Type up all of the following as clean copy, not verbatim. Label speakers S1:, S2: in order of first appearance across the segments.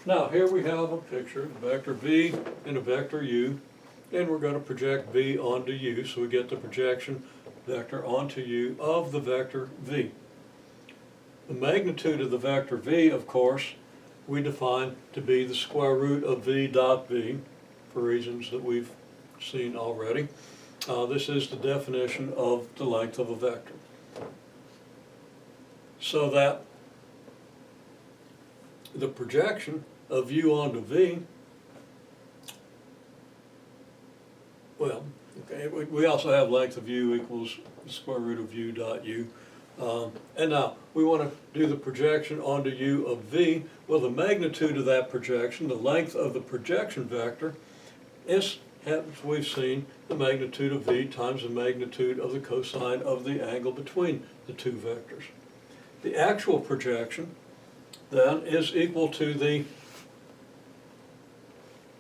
S1: Now here we have a picture of vector v and a vector u, and we're going to project v onto u, so we get the projection vector onto u of the vector v. The magnitude of the vector v, of course, we define to be the square root of v dot v, for reasons that we've seen already. This is the definition of the length of a vector. So that the projection of u onto v, well, okay, we also have length of u equals the square root of u dot u. And now we want to do the projection onto u of v. Well, the magnitude of that projection, the length of the projection vector, is, as we've seen, the magnitude of v times the magnitude of the cosine of the angle between the two vectors. The actual projection then is equal to the,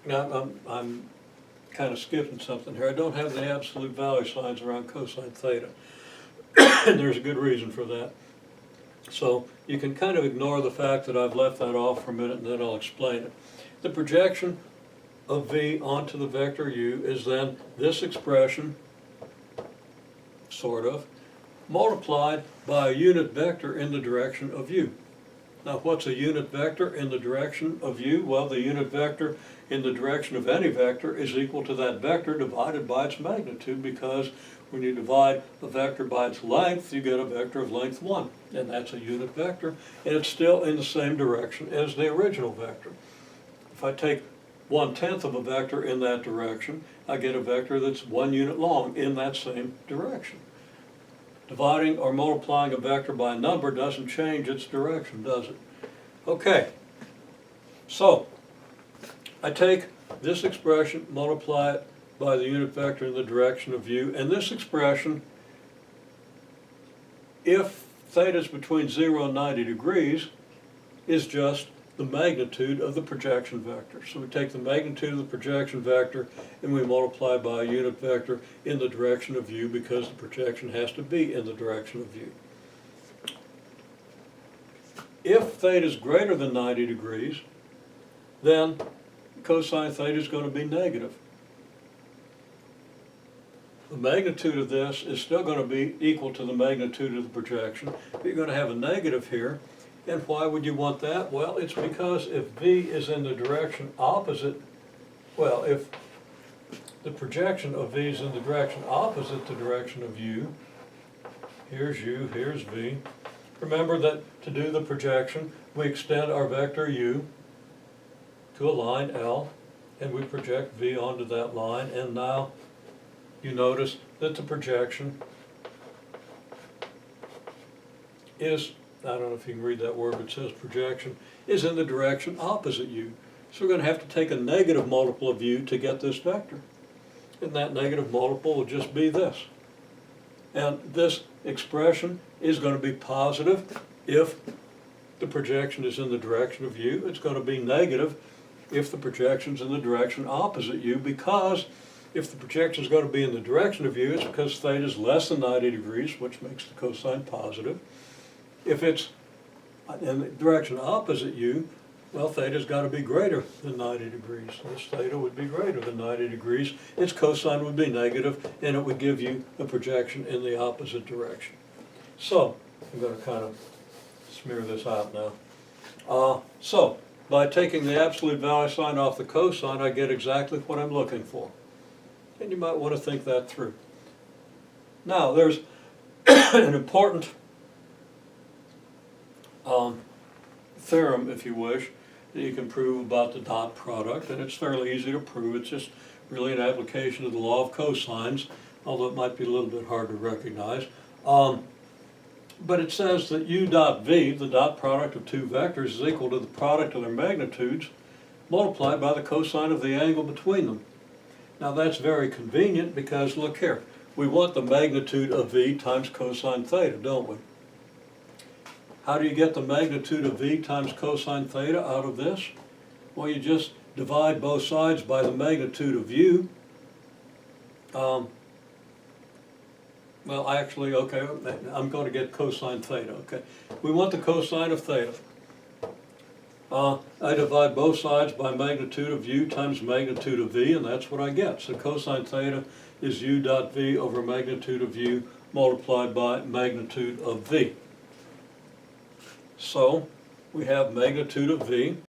S1: now I'm kind of skipping something here. I don't have the absolute value signs around cosine theta. And there's a good reason for that. So you can kind of ignore the fact that I've left that off for a minute and then I'll explain it. The projection of v onto the vector u is then this expression, sort of, multiplied by a unit vector in the direction of u. Now what's a unit vector in the direction of u? Well, the unit vector in the direction of any vector is equal to that vector divided by its magnitude, because when you divide a vector by its length, you get a vector of length 1, and that's a unit vector, and it's still in the same direction as the original vector. If I take 1/10 of a vector in that direction, I get a vector that's 1 unit long in that same direction. Dividing or multiplying a vector by a number doesn't change its direction, does it? Okay, so I take this expression, multiply it by the unit vector in the direction of u, and this expression, if theta is between 0 and 90 degrees, is just the magnitude of the projection vector. So we take the magnitude of the projection vector and we multiply by a unit vector in the direction of u, because the projection has to be in the direction of u. If theta is greater than 90 degrees, then cosine theta is going to be negative. The magnitude of this is still going to be equal to the magnitude of the projection, but you're going to have a negative here. And why would you want that? Well, it's because if v is in the direction opposite, well, if the projection of v is in the direction opposite the direction of u, here's u, here's v. Remember that to do the projection, we extend our vector u to a line L, and we project v onto that line, and now you notice that the projection is, I don't know if you can read that word, but it says projection, is in the direction opposite u. So we're going to have to take a negative multiple of u to get this vector. And that negative multiple will just be this. And this expression is going to be positive if the projection is in the direction of u. It's going to be negative if the projection is in the direction opposite u, because if the projection is going to be in the direction of u, it's because theta is less than 90 degrees, which makes the cosine positive. If it's in the direction opposite u, well, theta's got to be greater than 90 degrees. This theta would be greater than 90 degrees. Its cosine would be negative, and it would give you a projection in the opposite direction. So, I'm going to kind of smear this out now. So, by taking the absolute value sign off the cosine, I get exactly what I'm looking for. And you might want to think that through. Now, there's an important theorem, if you wish, that you can prove about the dot product, and it's fairly easy to prove. It's just really an application of the law of cosines, although it might be a little bit hard to recognize. But it says that u dot v, the dot product of two vectors, is equal to the product of their magnitudes multiplied by the cosine of the angle between them. Now that's very convenient because, look here, we want the magnitude of v times cosine theta, don't we? How do you get the magnitude of v times cosine theta out of this? Well, you just divide both sides by the magnitude of u. Well, actually, okay, I'm going to get cosine theta, okay. We want the cosine of theta. I divide both sides by magnitude of u times magnitude of v, and that's what I get. So cosine theta is u dot v over magnitude of u multiplied by magnitude of v. So we have magnitude of v